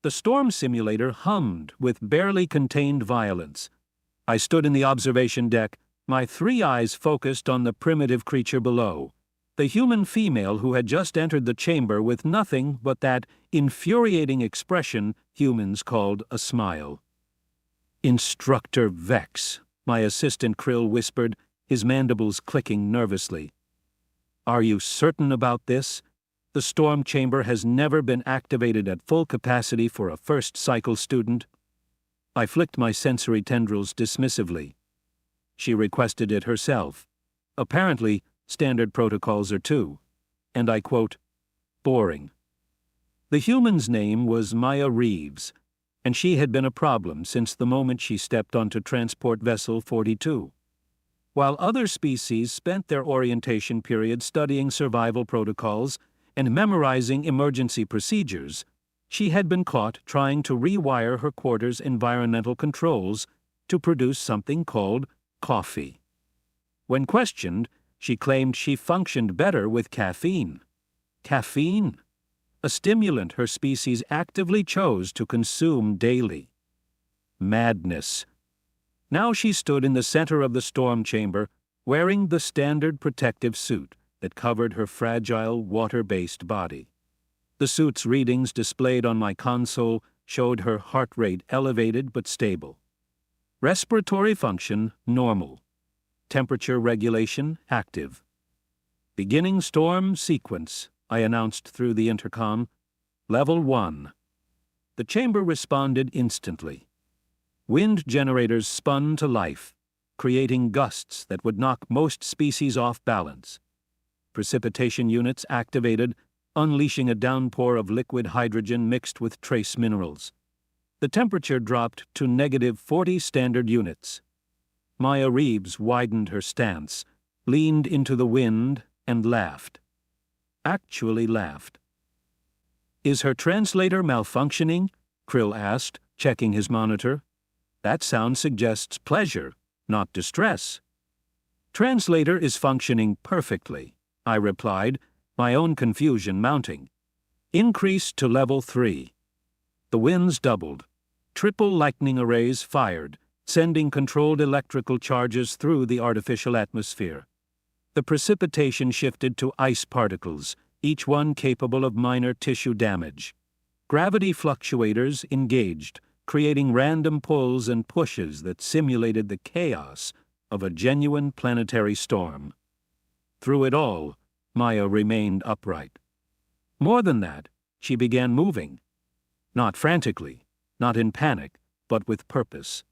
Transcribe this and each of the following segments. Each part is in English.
The storm simulator hummed with barely contained violence. I stood in the observation deck, my 3 eyes focused on the primitive creature below, the human female who had just entered the chamber with nothing but that infuriating expression humans called a smile. "Instructor Vex," my assistant Krill whispered, his mandibles clicking nervously. "Are you certain about this? The storm chamber has never been activated at full capacity for a first-cycle student." I flicked my sensory tendrils dismissively. She requested it herself. Apparently, standard protocols are too. And I quote, "boring." The human's name was Maya Reeves, and she had been a problem since the moment she stepped onto Transport Vessel 42. While other species spent their orientation period studying survival protocols and memorizing emergency procedures, she had been caught trying to rewire her quarter's environmental controls to produce something called coffee. When questioned, she claimed she functioned better with caffeine. Caffeine? A stimulant her species actively chose to consume daily. Madness. Now she stood in the center of the storm chamber, wearing the standard protective suit that covered her fragile, water-based body. The suit's readings displayed on my console showed her heart rate elevated but stable. Respiratory function normal. Temperature regulation active. "Beginning storm sequence," I announced through the intercom. "Level 1. The chamber responded instantly. Wind generators spun to life, creating gusts that would knock most species off balance. Precipitation units activated, unleashing a downpour of liquid hydrogen mixed with trace minerals. The temperature dropped to -40 standard units. Maya Reeves widened her stance, leaned into the wind, and laughed. Actually laughed. "Is her translator malfunctioning?" Krill asked, checking his monitor. "That sound suggests pleasure, not distress." "Translator is functioning perfectly," I replied, my own confusion mounting. "Increase to level 3. The winds doubled. Triple lightning arrays fired, sending controlled electrical charges through the artificial atmosphere. The precipitation shifted to ice particles, each one capable of minor tissue damage. Gravity fluctuators engaged, creating random pulls and pushes that simulated the chaos of a genuine planetary storm. Through it all, Maya remained upright. More than that, she began moving. Not frantically, not in panic, but with purpose.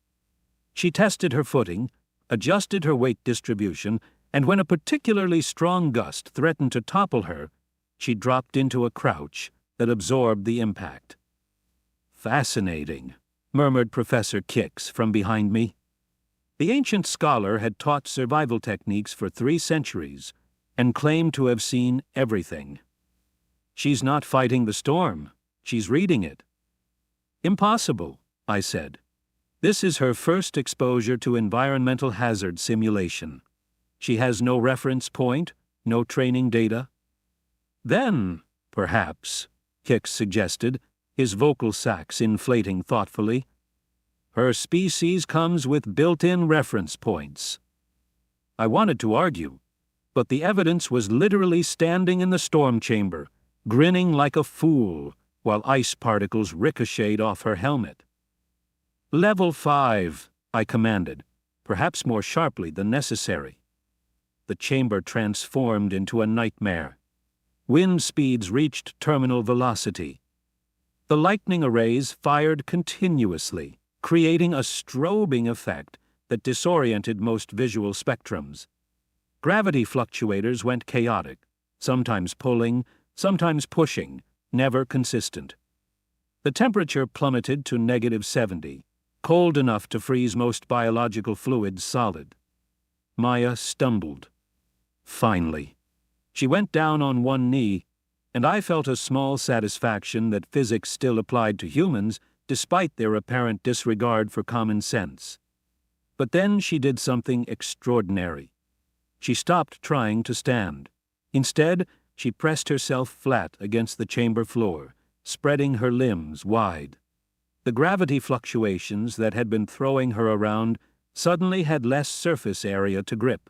She tested her footing, adjusted her weight distribution, and when a particularly strong gust threatened to topple her, she dropped into a crouch that absorbed the impact. "Fascinating," murmured Professor Kix from behind me. The ancient scholar had taught survival techniques for 3 centuries and claimed to have seen everything. "She's not fighting the storm, she's reading it." "Impossible," I said. "This is her first exposure to environmental hazard simulation. She has no reference point, no training data." "Then, perhaps," Hicks suggested, his vocal sacs inflating thoughtfully, "her species comes with built-in reference points." I wanted to argue, but the evidence was literally standing in the storm chamber, grinning like a fool, while ice particles ricocheted off her helmet. "Level 5, I commanded, perhaps more sharply than necessary. The chamber transformed into a nightmare. Wind speeds reached terminal velocity. The lightning arrays fired continuously, creating a strobing effect that disoriented most visual spectrums. Gravity fluctuators went chaotic, sometimes pulling, sometimes pushing, never consistent. The temperature plummeted to -70, cold enough to freeze most biological fluids solid. Maya stumbled. Finally. She went down on one knee, and I felt a small satisfaction that physics still applied to humans despite their apparent disregard for common sense. But then she did something extraordinary. She stopped trying to stand. Instead, she pressed herself flat against the chamber floor, spreading her limbs wide. The gravity fluctuations that had been throwing her around suddenly had less surface area to grip.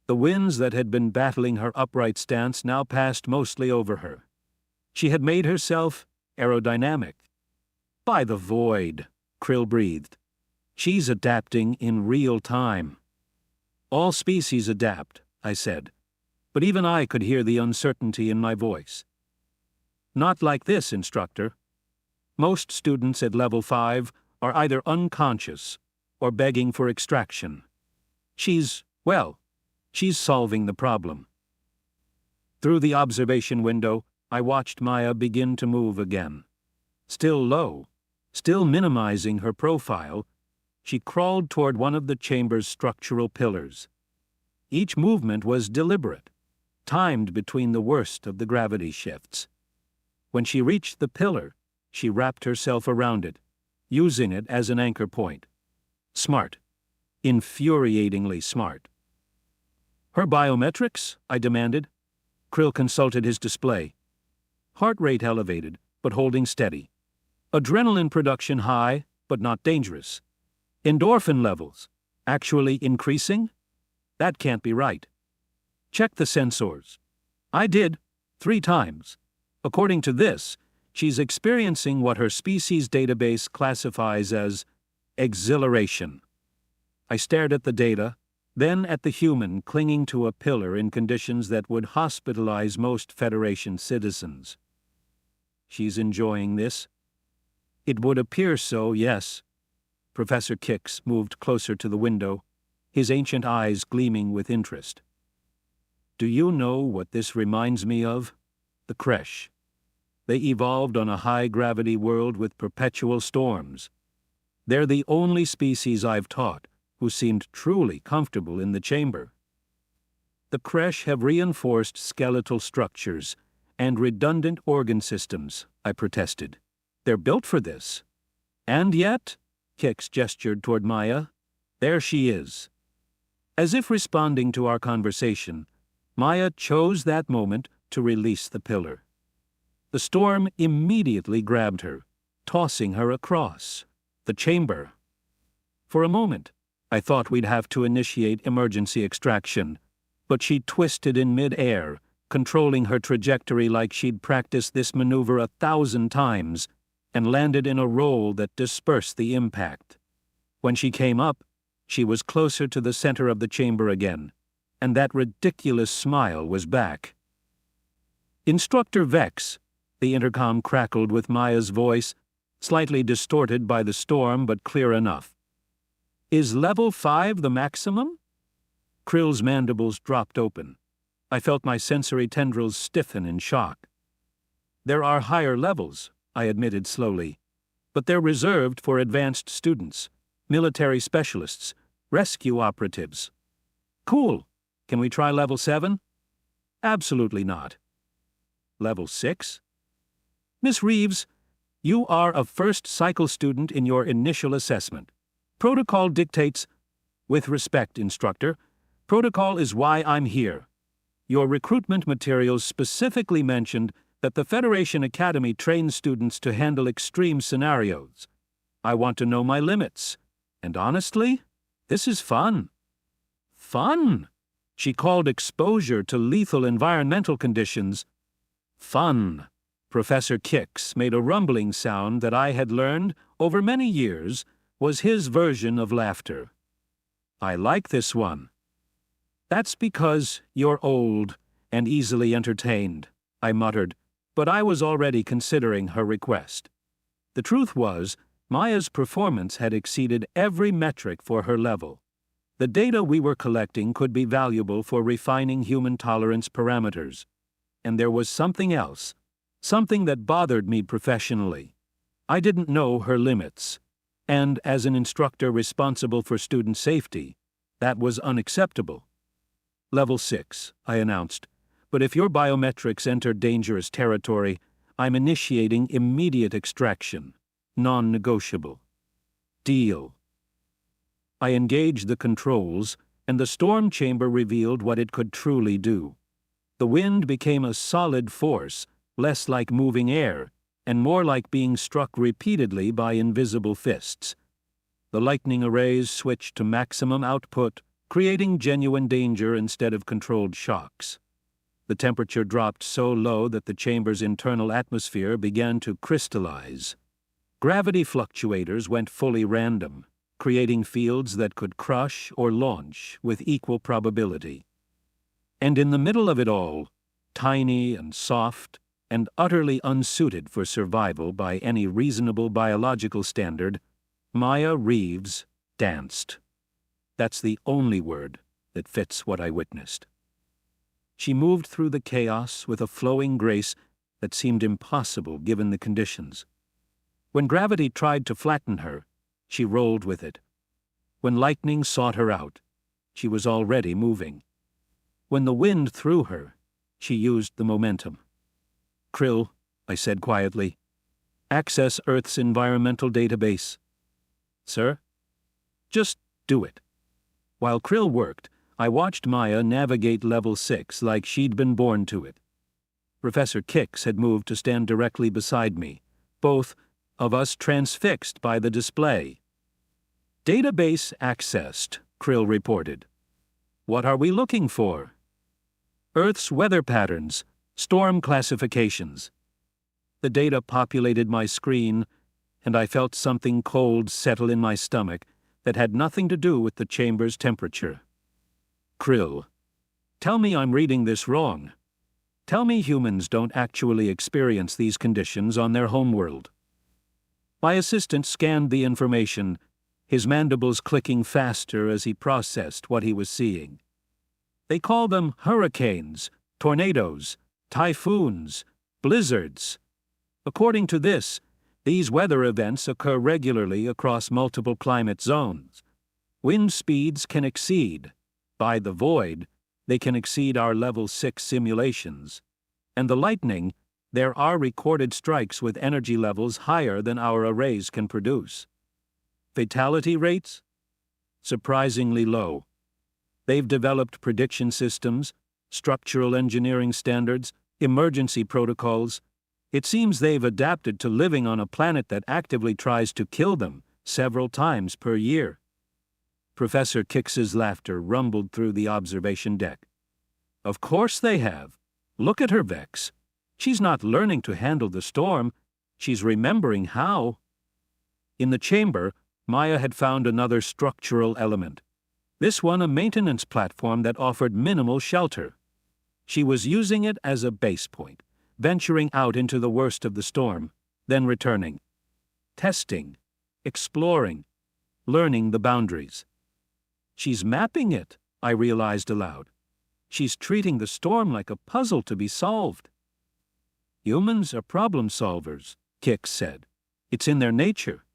The winds that had been battling her upright stance now passed mostly over her. She had made herself aerodynamic. By the void, Krill breathed. She's adapting in real time. All species adapt, I said, but even I could hear the uncertainty in my voice. Not like this, instructor. Most students at level 5 are either unconscious or begging for extraction. She's solving the problem. Through the observation window, I watched Maya begin to move again. Still low, still minimizing her profile, she crawled toward one of the chamber's structural pillars. Each movement was deliberate, timed between the worst of the gravity shifts. When she reached the pillar, she wrapped herself around it, using it as an anchor point. Smart. Infuriatingly smart. Her biometrics? I demanded. Krill consulted his display. Heart rate elevated, but holding steady. Adrenaline production high, but not dangerous. Endorphin levels, actually increasing? That can't be right. Check the sensors. I did, 3 times. According to this, she's experiencing what her species database classifies as exhilaration. I stared at the data, then at the human clinging to a pillar in conditions that would hospitalize most Federation citizens. She's enjoying this? It would appear so, yes. Professor Kix moved closer to the window, his ancient eyes gleaming with interest. Do you know what this reminds me of? The creche. They evolved on a high-gravity world with perpetual storms. They're the only species I've taught who seemed truly comfortable in the chamber. The creche have reinforced skeletal structures and redundant organ systems, I protested. They're built for this. And yet, Kix gestured toward Maya, there she is. As if responding to our conversation, Maya chose that moment to release the pillar. The storm immediately grabbed her, tossing her across the chamber. For a moment, I thought we'd have to initiate emergency extraction, but she twisted in mid-air, controlling her trajectory like she'd practiced this maneuver 1,000 times, and landed in a roll that dispersed the impact. When she came up, she was closer to the center of the chamber again, and that ridiculous smile was back. Instructor Vex, the intercom crackled with Maya's voice, slightly distorted by the storm but clear enough. Is level 5 the maximum? Krill's mandibles dropped open. I felt my sensory tendrils stiffen in shock. There are higher levels, I admitted slowly, but they're reserved for advanced students, military specialists, rescue operatives. Cool. Can we try level 7? Absolutely not. Level 6? Miss Reeves, you are a first cycle student in your initial assessment. Protocol dictates, with respect, instructor, protocol is why I'm here. Your recruitment materials specifically mentioned that the Federation Academy trains students to handle extreme scenarios. I want to know my limits. And honestly, this is fun. Fun? She called exposure to lethal environmental conditions fun. Professor Kix made a rumbling sound that I had learned, over many years, was his version of laughter. I like this one. That's because you're old and easily entertained, I muttered, but I was already considering her request. The truth was, Maya's performance had exceeded every metric for her level. The data we were collecting could be valuable for refining human tolerance parameters. And there was something else, something that bothered me professionally. I didn't know her limits. And as an instructor responsible for student safety, that was unacceptable. Level 6, I announced, but if your biometrics enter dangerous territory, I'm initiating immediate extraction, non-negotiable. Deal. I engaged the controls, and the storm chamber revealed what it could truly do. The wind became a solid force, less like moving air, and more like being struck repeatedly by invisible fists. The lightning arrays switched to maximum output, creating genuine danger instead of controlled shocks. The temperature dropped so low that the chamber's internal atmosphere began to crystallize. Gravity fluctuators went fully random, creating fields that could crush or launch with equal probability. And in the middle of it all, tiny and soft and utterly unsuited for survival by any reasonable biological standard, Maya Reeves danced. That's the only word that fits what I witnessed. She moved through the chaos with a flowing grace that seemed impossible given the conditions. When gravity tried to flatten her, she rolled with it. When lightning sought her out, she was already moving. When the wind threw her, she used the momentum. "Krill," I said quietly, "access Earth's environmental database." "Sir?" "Just do it." While Krill worked, I watched Maya navigate level 6 like she'd been born to it. Professor Kix had moved to stand directly beside me, both of us transfixed by the display. "Database accessed," Krill reported. "What are we looking for?" "Earth's weather patterns, storm classifications." The data populated my screen, and I felt something cold settle in my stomach that had nothing to do with the chamber's temperature. "Krill, tell me I'm reading this wrong. Tell me humans don't actually experience these conditions on their homeworld." My assistant scanned the information, his mandibles clicking faster as he processed what he was seeing. "They call them hurricanes, tornadoes, typhoons, blizzards. According to this, these weather events occur regularly across multiple climate zones. Wind speeds can exceed, by the void, they can exceed our level 6 simulations. And the lightning, there are recorded strikes with energy levels higher than our arrays can produce. Fatality rates? Surprisingly low. They've developed prediction systems, structural engineering standards, emergency protocols. It seems they've adapted to living on a planet that actively tries to kill them several times per year. Professor Kix's laughter rumbled through the observation deck. "Of course they have. Look at her, Vex. She's not learning to handle the storm. She's remembering how." In the chamber, Maya had found another structural element. This one a maintenance platform that offered minimal shelter. She was using it as a base point, venturing out into the worst of the storm, then returning. Testing, exploring, learning the boundaries. "She's mapping it," I realized aloud. "She's treating the storm like a puzzle to be solved." "Humans are problem solvers," Kix said. "It's in their nature.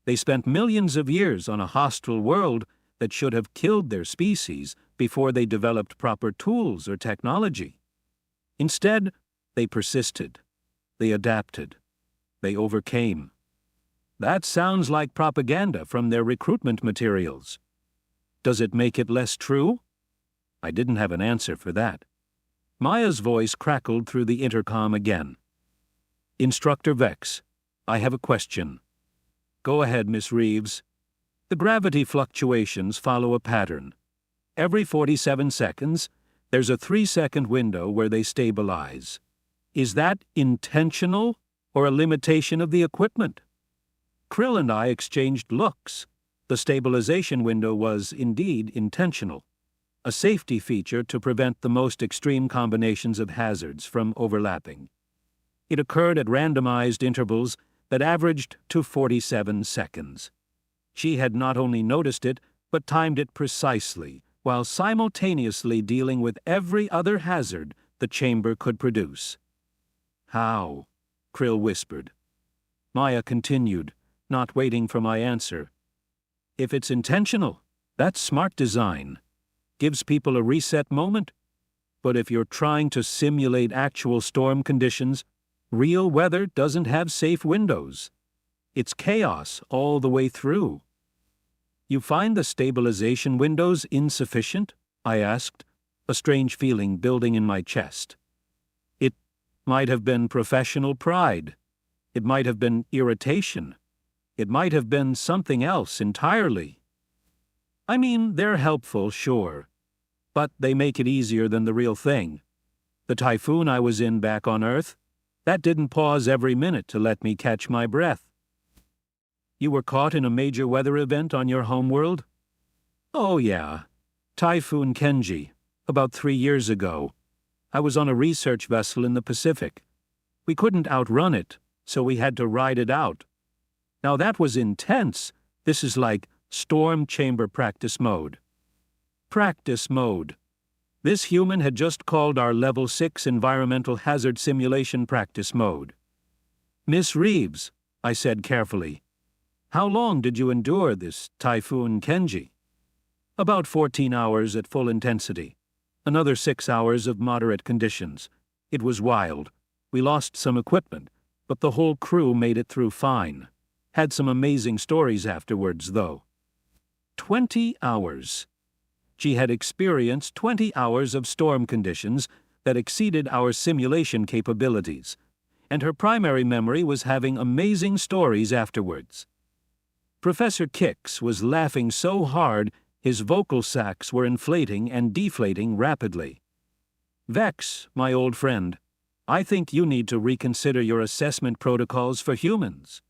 They spent millions of years on a hostile world that should have killed their species before they developed proper tools or technology. Instead, they persisted. They adapted. They overcame. That sounds like propaganda from their recruitment materials. Does it make it less true?" I didn't have an answer for that. Maya's voice crackled through the intercom again. "Instructor Vex, I have a question." "Go ahead, Miss Reeves." "The gravity fluctuations follow a pattern. Every 47 seconds, there's a 3-second window where they stabilize. Is that intentional or a limitation of the equipment?" Krill and I exchanged looks. The stabilization window was indeed intentional, a safety feature to prevent the most extreme combinations of hazards from overlapping. It occurred at randomized intervals that averaged to 47 seconds. She had not only noticed it, but timed it precisely, while simultaneously dealing with every other hazard the chamber could produce. "How?" Krill whispered. Maya continued, not waiting for my answer. "If it's intentional, that's smart design. Gives people a reset moment. But if you're trying to simulate actual storm conditions, real weather doesn't have safe windows. It's chaos all the way through." "You find the stabilization windows insufficient?" I asked, a strange feeling building in my chest. It might have been professional pride. It might have been irritation. It might have been something else entirely. I mean, they're helpful, sure, but they make it easier than the real thing. The typhoon I was in back on Earth, that didn't pause every minute to let me catch my breath. You were caught in a major weather event on your homeworld? Oh yeah, Typhoon Kenji, about 3 years ago. I was on a research vessel in the Pacific. We couldn't outrun it, so we had to ride it out. Now that was intense. This is like storm chamber practice mode. Practice mode. This human had just called our Level 6 environmental hazard simulation practice mode. Miss Reeves, I said carefully, how long did you endure this Typhoon Kenji? About 14 hours at full intensity. Another 6 hours of moderate conditions. It was wild. We lost some equipment, but the whole crew made it through fine. Had some amazing stories afterwards, though. 20 hours. She had experienced 20 hours of storm conditions that exceeded our simulation capabilities, and her primary memory was having amazing stories afterwards. Professor Kix was laughing so hard his vocal sacs were inflating and deflating rapidly. Vex, my old friend, I think you need to reconsider your assessment protocols for humans.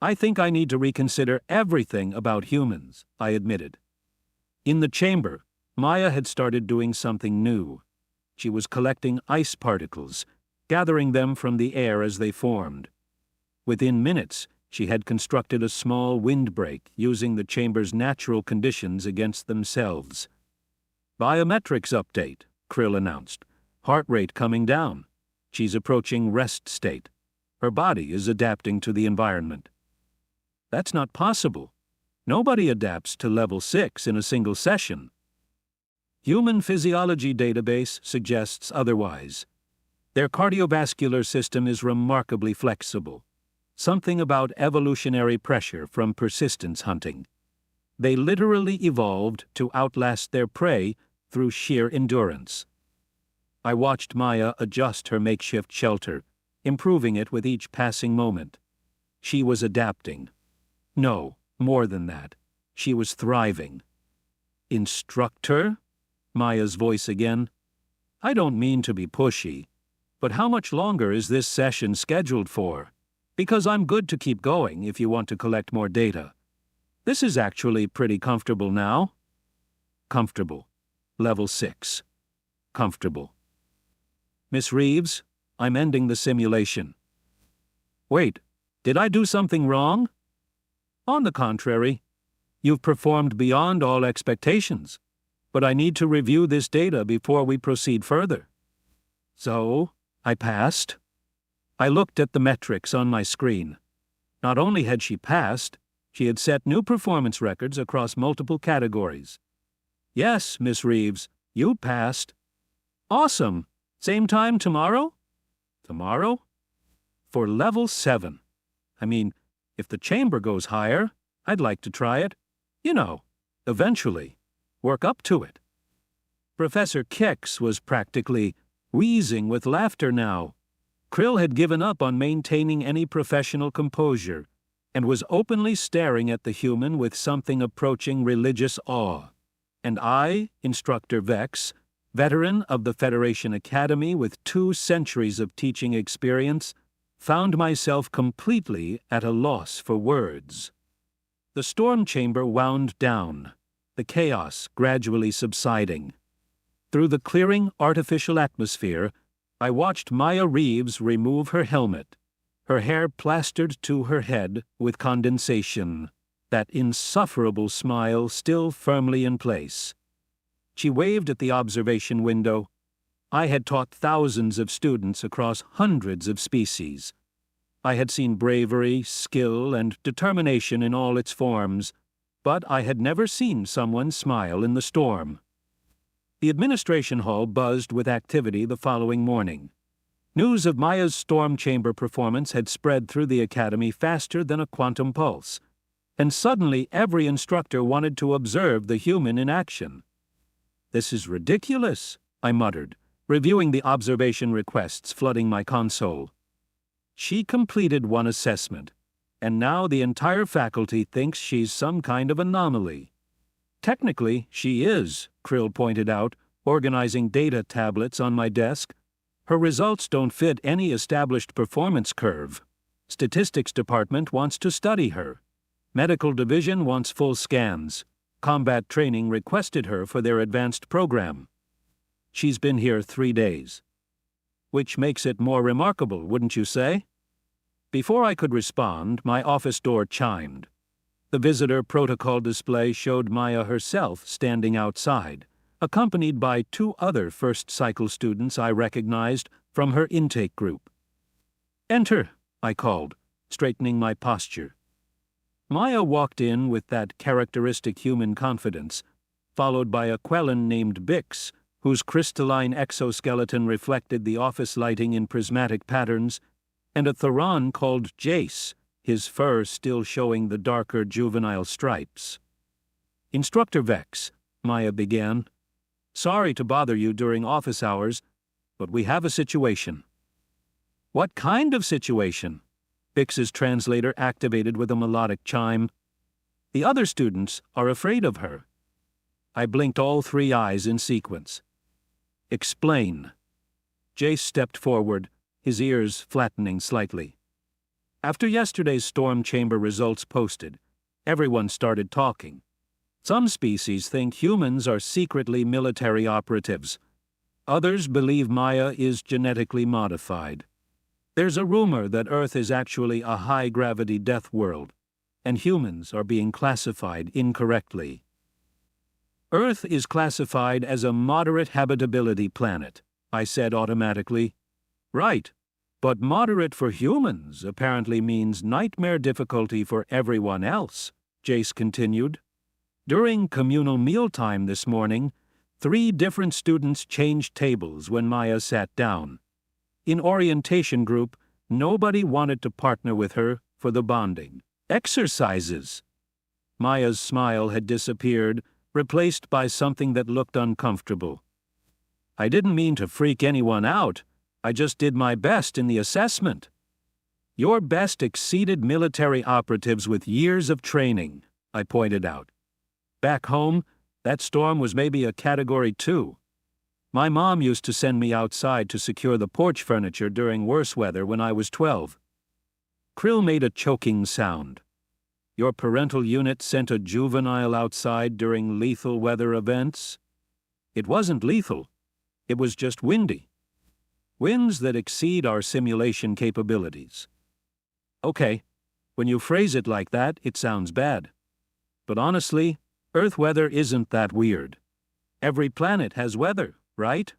I think I need to reconsider everything about humans, I admitted. In the chamber, Maya had started doing something new. She was collecting ice particles, gathering them from the air as they formed. Within minutes, she had constructed a small windbreak using the chamber's natural conditions against themselves. Biometrics update, Krill announced. Heart rate coming down. She's approaching rest state. Her body is adapting to the environment. That's not possible. Nobody adapts to level 6 in a single session. Human physiology database suggests otherwise. Their cardiovascular system is remarkably flexible. Something about evolutionary pressure from persistence hunting. They literally evolved to outlast their prey through sheer endurance. I watched Maya adjust her makeshift shelter, improving it with each passing moment. She was adapting. No, more than that. She was thriving. Instructor? Maya's voice again. I don't mean to be pushy, but how much longer is this session scheduled for? Because I'm good to keep going if you want to collect more data. This is actually pretty comfortable now. Comfortable. Level 6. Comfortable. Miss Reeves, I'm ending the simulation. Wait, did I do something wrong? On the contrary, you've performed beyond all expectations, but I need to review this data before we proceed further. So, I passed. I looked at the metrics on my screen. Not only had she passed, she had set new performance records across multiple categories. Yes, Miss Reeves, you passed. Awesome. Same time tomorrow? Tomorrow? For level 7. I mean, if the chamber goes higher, I'd like to try it. You know, eventually. Work up to it. Professor Kix was practically wheezing with laughter now. Krill had given up on maintaining any professional composure and was openly staring at the human with something approaching religious awe. And I, Instructor Vex, veteran of the Federation Academy with 2 centuries of teaching experience, found myself completely at a loss for words. The storm chamber wound down, the chaos gradually subsiding. Through the clearing artificial atmosphere, I watched Maya Reeves remove her helmet, her hair plastered to her head with condensation, that insufferable smile still firmly in place. She waved at the observation window. I had taught thousands of students across hundreds of species. I had seen bravery, skill, and determination in all its forms, but I had never seen someone smile in the storm. The administration hall buzzed with activity the following morning. News of Maya's storm chamber performance had spread through the academy faster than a quantum pulse, and suddenly every instructor wanted to observe the human in action. This is ridiculous, I muttered, reviewing the observation requests flooding my console. She completed one assessment, and now the entire faculty thinks she's some kind of anomaly. Technically, she is, Krill pointed out, organizing data tablets on my desk. Her results don't fit any established performance curve. Statistics department wants to study her. Medical division wants full scans. Combat training requested her for their advanced program. She's been here 3 days. Which makes it more remarkable, wouldn't you say? Before I could respond, my office door chimed. The visitor protocol display showed Maya herself standing outside, accompanied by 2 other first-cycle students I recognized from her intake group. "Enter," I called, straightening my posture. Maya walked in with that characteristic human confidence, followed by a Quellan named Bix, whose crystalline exoskeleton reflected the office lighting in prismatic patterns, and a Theron called Jace, his fur still showing the darker juvenile stripes. "Instructor Vex," Maya began. "Sorry to bother you during office hours, but we have a situation." "What kind of situation?" Bix's translator activated with a melodic chime. "The other students are afraid of her." I blinked all 3 eyes in sequence. "Explain." Jace stepped forward, his ears flattening slightly. After yesterday's storm chamber results posted, everyone started talking. Some species think humans are secretly military operatives. Others believe Maya is genetically modified. There's a rumor that Earth is actually a high-gravity death world, and humans are being classified incorrectly. Earth is classified as a moderate habitability planet, I said automatically. Right, but moderate for humans apparently means nightmare difficulty for everyone else, Jace continued. During communal mealtime this morning, 3 different students changed tables when Maya sat down. In orientation group, nobody wanted to partner with her for the bonding exercises. Maya's smile had disappeared, replaced by something that looked uncomfortable. "I didn't mean to freak anyone out. I just did my best in the assessment." "Your best exceeded military operatives with years of training," I pointed out. "Back home, that storm was maybe a Category 2. My mom used to send me outside to secure the porch furniture during worse weather when I was 12. Krill made a choking sound. "Your parental unit sent a juvenile outside during lethal weather events?" "It wasn't lethal. It was just windy. Winds that exceed our simulation capabilities." "Okay, when you phrase it like that, it sounds bad. But honestly, Earth weather isn't that weird. Every planet has weather, right?"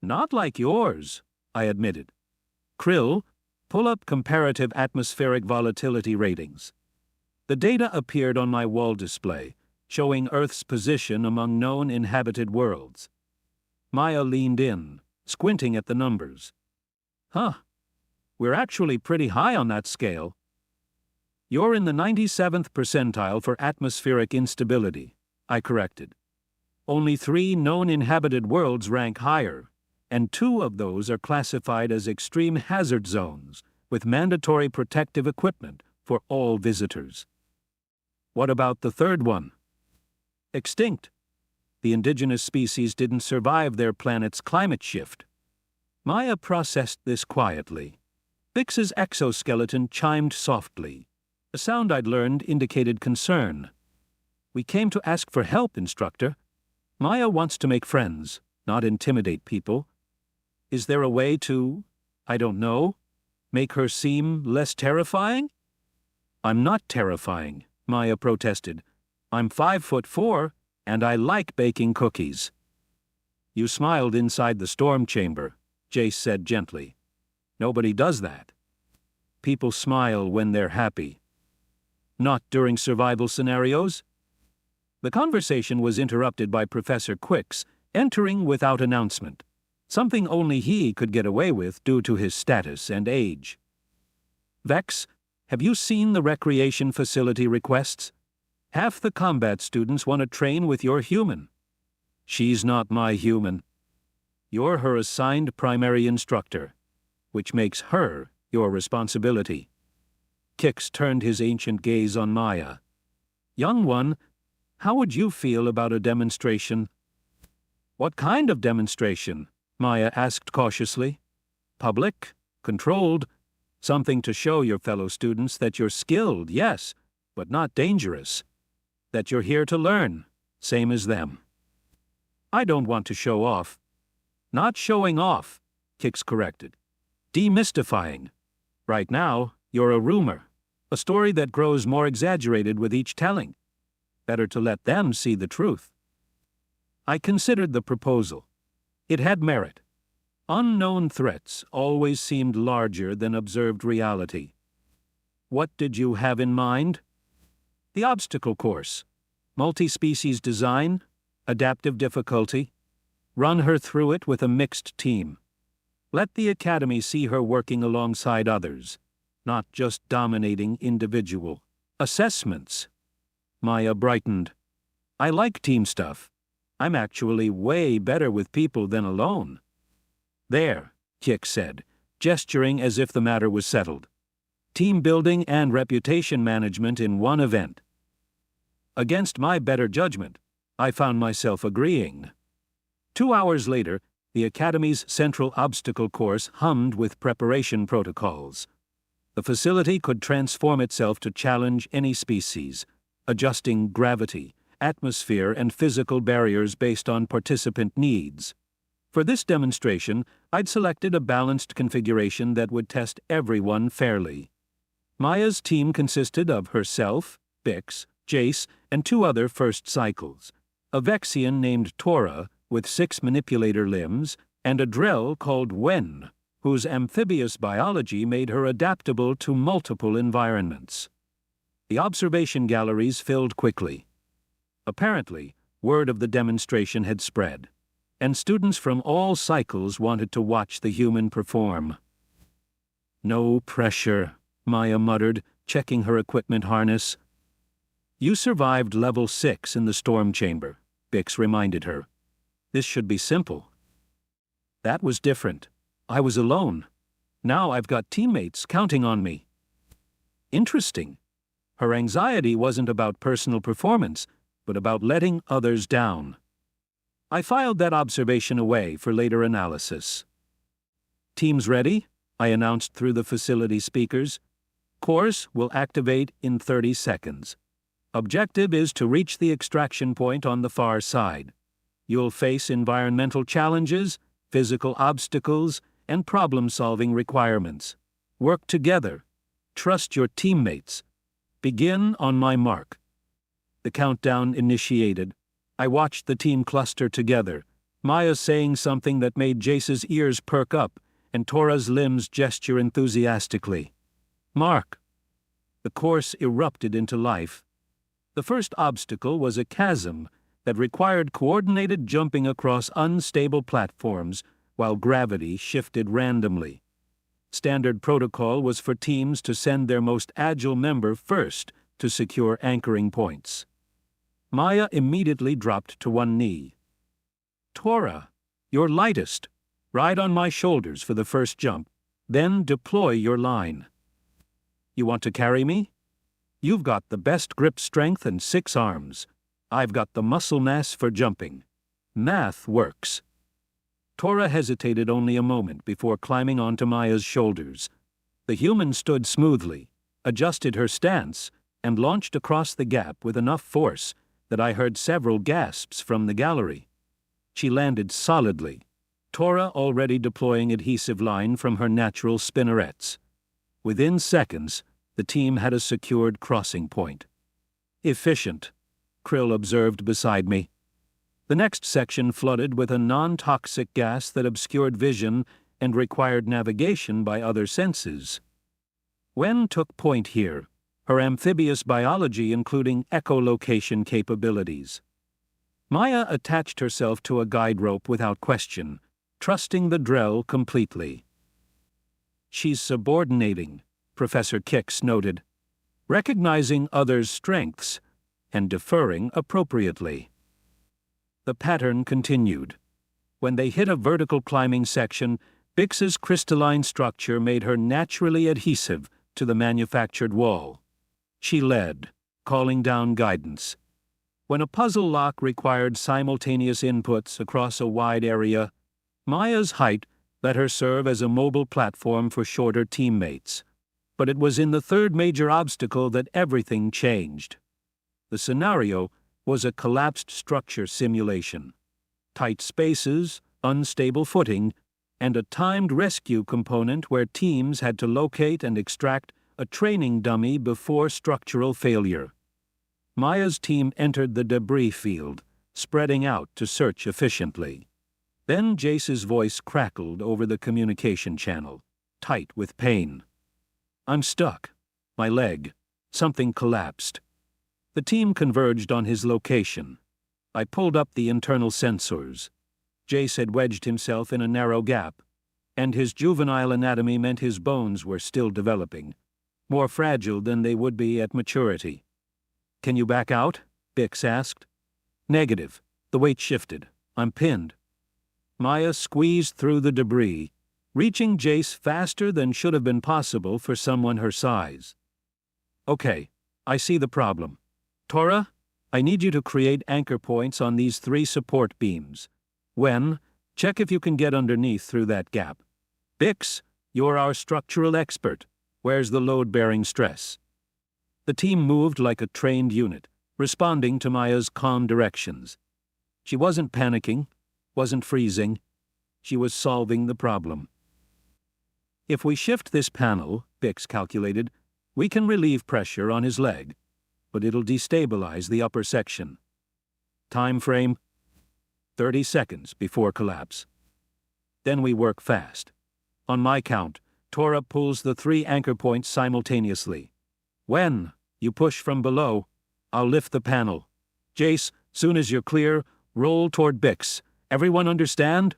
"Not like yours," I admitted. "Krill, pull up comparative atmospheric volatility ratings." The data appeared on my wall display, showing Earth's position among known inhabited worlds. Maya leaned in, squinting at the numbers. "Huh, we're actually pretty high on that scale." "You're in the 97th percentile for atmospheric instability," I corrected. "Only 3 known inhabited worlds rank higher, and 2 of those are classified as extreme hazard zones, with mandatory protective equipment for all visitors." "What about the 3rd one?" "Extinct. The indigenous species didn't survive their planet's climate shift." Maya processed this quietly. Bix's exoskeleton chimed softly. A sound I'd learned indicated concern. "We came to ask for help, instructor. Maya wants to make friends, not intimidate people. Is there a way to, I don't know, make her seem less terrifying?" "I'm not terrifying," Maya protested. "I'm 5'4", and I like baking cookies." "You smiled inside the storm chamber," Jace said gently. "Nobody does that. People smile when they're happy." "Not during survival scenarios?" The conversation was interrupted by Professor Quicks entering without announcement, something only he could get away with due to his status and age. "Vex, have you seen the recreation facility requests? Half the combat students want to train with your human." "She's not my human." "You're her assigned primary instructor, which makes her your responsibility. Kix turned his ancient gaze on Maya. Young one, how would you feel about a demonstration? What kind of demonstration? Maya asked cautiously. Public? Controlled? Something to show your fellow students that you're skilled, yes, but not dangerous. That you're here to learn, same as them. I don't want to show off. Not showing off, Kix corrected. Demystifying. Right now, you're a rumor, a story that grows more exaggerated with each telling. Better to let them see the truth. I considered the proposal. It had merit. Unknown threats always seemed larger than observed reality. What did you have in mind? The obstacle course. Multi-species design, adaptive difficulty. Run her through it with a mixed team. Let the Academy see her working alongside others, not just dominating individual assessments. Maya brightened. I like team stuff. I'm actually way better with people than alone. There, Kix said, gesturing as if the matter was settled. Team building and reputation management in one event. Against my better judgment, I found myself agreeing. 2 hours later, the Academy's central obstacle course hummed with preparation protocols. The facility could transform itself to challenge any species, adjusting gravity, atmosphere, and physical barriers based on participant needs. For this demonstration, I'd selected a balanced configuration that would test everyone fairly. Maya's team consisted of herself, Bix, Jace, and 2 other first cycles, a Vexian named Tora with 6 manipulator limbs, and a Drell called Wen, whose amphibious biology made her adaptable to multiple environments. The observation galleries filled quickly. Apparently, word of the demonstration had spread, and students from all cycles wanted to watch the human perform. No pressure, Maya muttered, checking her equipment harness. You survived level 6 in the storm chamber, Bix reminded her. This should be simple. That was different. I was alone. Now I've got teammates counting on me. Interesting. Her anxiety wasn't about personal performance, but about letting others down. I filed that observation away for later analysis. Teams ready? I announced through the facility speakers. Course will activate in 30 seconds. Objective is to reach the extraction point on the far side. You'll face environmental challenges, physical obstacles, and problem-solving requirements. Work together. Trust your teammates. Begin on my mark. The countdown initiated. I watched the team cluster together, Maya saying something that made Jace's ears perk up and Tora's limbs gesture enthusiastically. Mark. The course erupted into life. The first obstacle was a chasm that required coordinated jumping across unstable platforms while gravity shifted randomly. Standard protocol was for teams to send their most agile member first to secure anchoring points. Maya immediately dropped to one knee. Tora, you're lightest. Ride on my shoulders for the first jump, then deploy your line. You want to carry me? You've got the best grip strength and 6 arms. I've got the muscle mass for jumping. Math works. Tora hesitated only a moment before climbing onto Maya's shoulders. The human stood smoothly, adjusted her stance, and launched across the gap with enough force that I heard several gasps from the gallery. She landed solidly, Tora already deploying adhesive line from her natural spinnerets. Within seconds, the team had a secured crossing point. Efficient, Krill observed beside me. The next section flooded with a non-toxic gas that obscured vision and required navigation by other senses. Wen took point here, her amphibious biology including echolocation capabilities. Maya attached herself to a guide rope without question, trusting the Drell completely. She's subordinating, Professor Kix noted, recognizing others' strengths and deferring appropriately. The pattern continued. When they hit a vertical climbing section, Bix's crystalline structure made her naturally adhesive to the manufactured wall. She led, calling down guidance. When a puzzle lock required simultaneous inputs across a wide area, Maya's height let her serve as a mobile platform for shorter teammates. But it was in the third major obstacle that everything changed. The scenario was a collapsed structure simulation. Tight spaces, unstable footing, and a timed rescue component where teams had to locate and extract a training dummy before structural failure. Maya's team entered the debris field, spreading out to search efficiently. Then Jace's voice crackled over the communication channel, tight with pain. "I'm stuck. My leg. Something collapsed." The team converged on his location. I pulled up the internal sensors. Jace had wedged himself in a narrow gap, and his juvenile anatomy meant his bones were still developing, more fragile than they would be at maturity. "Can you back out?" Bix asked. "Negative. The weight shifted. I'm pinned." Maya squeezed through the debris, reaching Jace faster than should have been possible for someone her size. "Okay, I see the problem. Tora, I need you to create anchor points on these 3 support beams. Wen, check if you can get underneath through that gap. Bix, you're our structural expert. Where's the load-bearing stress?" The team moved like a trained unit, responding to Maya's calm directions. She wasn't panicking, wasn't freezing. She was solving the problem. "If we shift this panel," Bix calculated, "we can relieve pressure on his leg, but it'll destabilize the upper section. Time frame? 30 seconds before collapse. Then we work fast. On my count, Tora pulls the 3 anchor points simultaneously. Wen, you push from below. I'll lift the panel. Jace, soon as you're clear, roll toward Bix. Everyone understand?"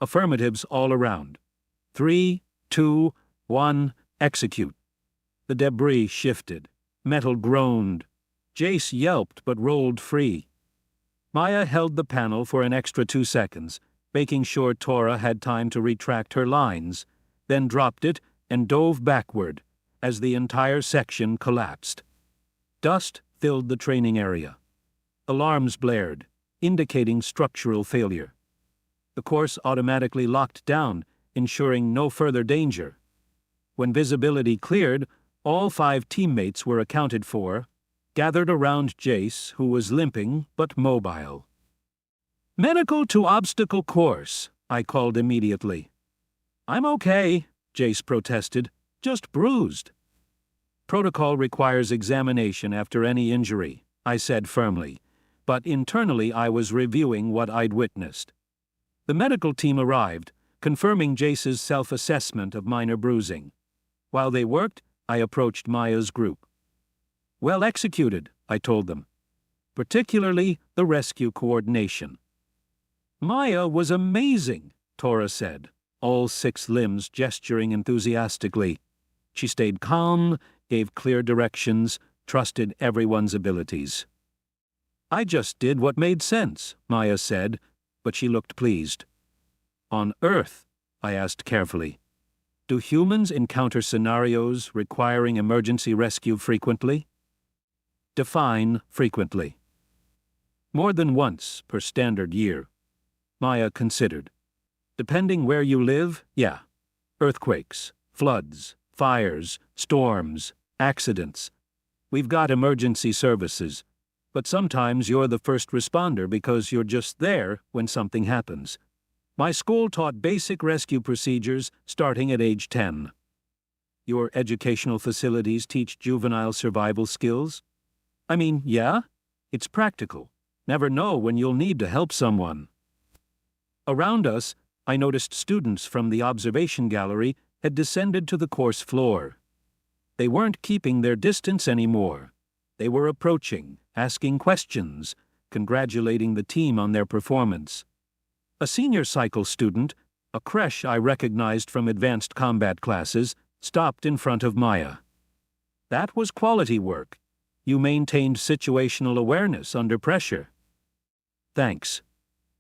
Affirmatives all around. 3, 2, 1, execute. The debris shifted. Metal groaned. Jace yelped but rolled free. Maya held the panel for an extra 2 seconds, making sure Tora had time to retract her lines, then dropped it and dove backward as the entire section collapsed. Dust filled the training area. Alarms blared, indicating structural failure. The course automatically locked down, ensuring no further danger. When visibility cleared, all 5 teammates were accounted for, gathered around Jace, who was limping but mobile. "Medical to obstacle course," I called immediately. "I'm okay," Jace protested, "just bruised." "Protocol requires examination after any injury," I said firmly, but internally I was reviewing what I'd witnessed. The medical team arrived, confirming Jace's self-assessment of minor bruising. While they worked, I approached Maya's group. "Well executed," I told them. "Particularly the rescue coordination." "Maya was amazing," Tora said, all 6 limbs gesturing enthusiastically. She stayed calm, gave clear directions, trusted everyone's abilities. "I just did what made sense," Maya said, but she looked pleased. "On Earth," I asked carefully, "do humans encounter scenarios requiring emergency rescue frequently?" Define frequently. "More than once per standard year." Maya considered. "Depending where you live, yeah. Earthquakes, floods, fires, storms, accidents. We've got emergency services, but sometimes you're the first responder because you're just there when something happens. My school taught basic rescue procedures starting at age 10. Your educational facilities teach juvenile survival skills? I mean, yeah, it's practical. Never know when you'll need to help someone." Around us, I noticed students from the observation gallery had descended to the course floor. They weren't keeping their distance anymore. They were approaching, asking questions, congratulating the team on their performance. A senior cycle student, a creche I recognized from advanced combat classes, stopped in front of Maya. "That was quality work. You maintained situational awareness under pressure." "Thanks.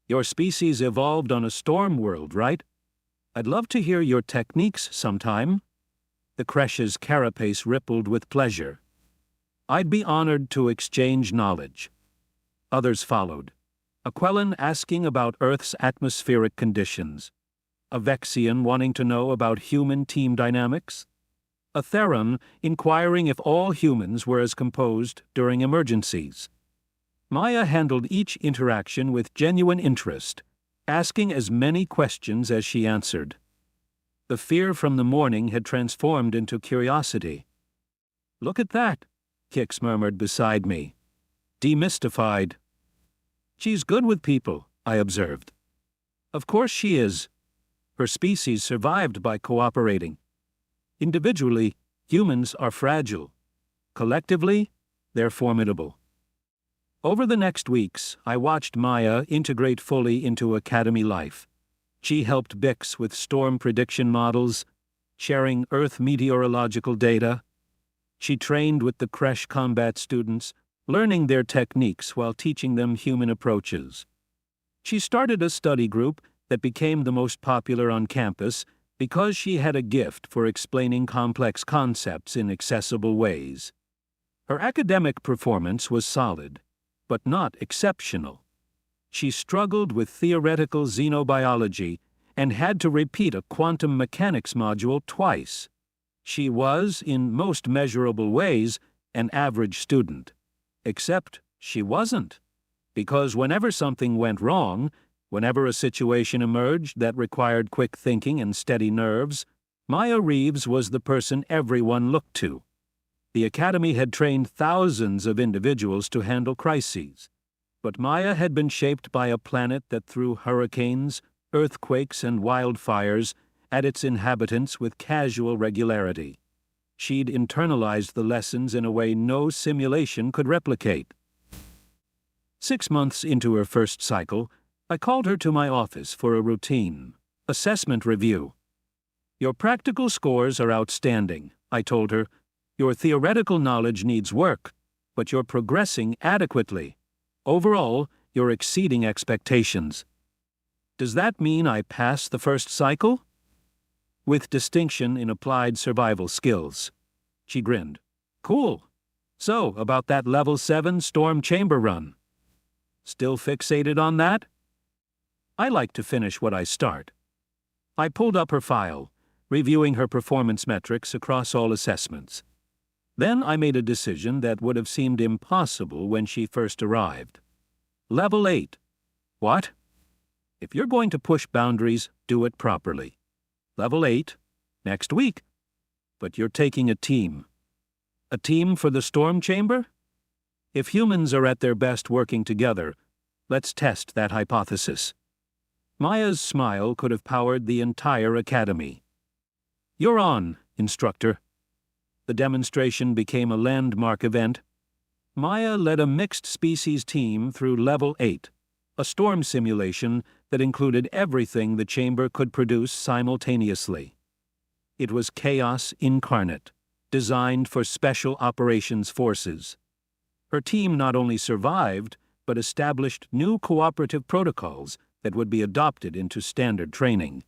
Your species evolved on a storm world, right?" I'd love to hear your techniques sometime. The creche's carapace rippled with pleasure. I'd be honored to exchange knowledge. Others followed. A Quellan asking about Earth's atmospheric conditions. A Vexian wanting to know about human team dynamics. A Theron inquiring if all humans were as composed during emergencies. Maya handled each interaction with genuine interest, asking as many questions as she answered. The fear from the morning had transformed into curiosity. "Look at that," Kix murmured beside me. Demystified. "She's good with people," I observed. "Of course she is. Her species survived by cooperating. Individually, humans are fragile. Collectively, they're formidable." Over the next weeks, I watched Maya integrate fully into Academy life. She helped Bix with storm prediction models, sharing Earth meteorological data. She trained with the creche combat students, learning their techniques while teaching them human approaches. She started a study group that became the most popular on campus because she had a gift for explaining complex concepts in accessible ways. Her academic performance was solid, but not exceptional. She struggled with theoretical xenobiology and had to repeat a quantum mechanics module twice. She was, in most measurable ways, an average student. Except she wasn't. Because whenever something went wrong, whenever a situation emerged that required quick thinking and steady nerves, Maya Reeves was the person everyone looked to. The Academy had trained thousands of individuals to handle crises, but Maya had been shaped by a planet that threw hurricanes, earthquakes, and wildfires at its inhabitants with casual regularity. She'd internalized the lessons in a way no simulation could replicate. 6 months into her first cycle, I called her to my office for a routine assessment review. "Your practical scores are outstanding," I told her. "Your theoretical knowledge needs work, but you're progressing adequately. Overall, you're exceeding expectations." "Does that mean I pass the first cycle?" "With distinction in applied survival skills." She grinned. "Cool. So, about that level 7 storm chamber run. Still fixated on that?" "I like to finish what I start." I pulled up her file, reviewing her performance metrics across all assessments. Then I made a decision that would have seemed impossible when she first arrived. Level 8. What? If you're going to push boundaries, do it properly. Level 8. Next week. But you're taking a team. A team for the storm chamber? If humans are at their best working together, let's test that hypothesis. Maya's smile could have powered the entire Academy. "You're on, instructor." The demonstration became a landmark event. Maya led a mixed-species team through Level 8, a storm simulation that included everything the chamber could produce simultaneously. It was chaos incarnate, designed for special operations forces. Her team not only survived, but established new cooperative protocols that would be adopted into standard training.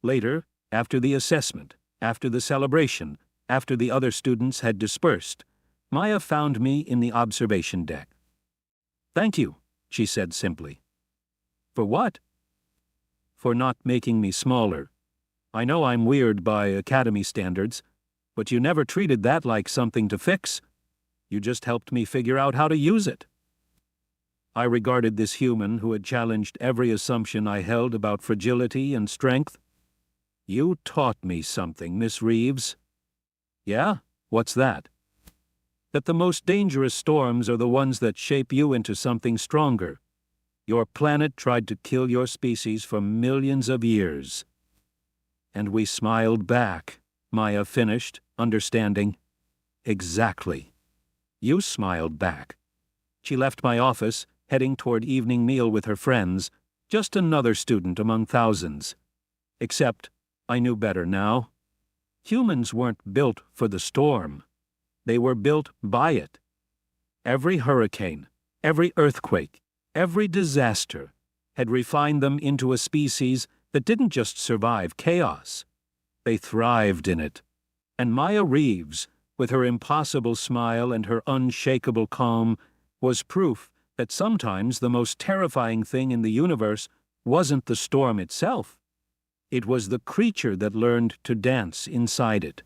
Later, after the assessment, after the celebration, after the other students had dispersed, Maya found me in the observation deck. "Thank you," she said simply. "For what?" "For not making me smaller. I know I'm weird by Academy standards, but you never treated that like something to fix. You just helped me figure out how to use it." I regarded this human who had challenged every assumption I held about fragility and strength. "You taught me something, Miss Reeves." "Yeah? What's that?" "That the most dangerous storms are the ones that shape you into something stronger. Your planet tried to kill your species for millions of years." "And we smiled back," Maya finished, understanding. "Exactly. You smiled back." She left my office, heading toward evening meal with her friends, just another student among thousands. Except, I knew better now. Humans weren't built for the storm. They were built by it. Every hurricane, every earthquake, every disaster had refined them into a species that didn't just survive chaos. They thrived in it. And Maya Reeves, with her impossible smile and her unshakable calm, was proof that sometimes the most terrifying thing in the universe wasn't the storm itself. It was the creature that learned to dance inside it.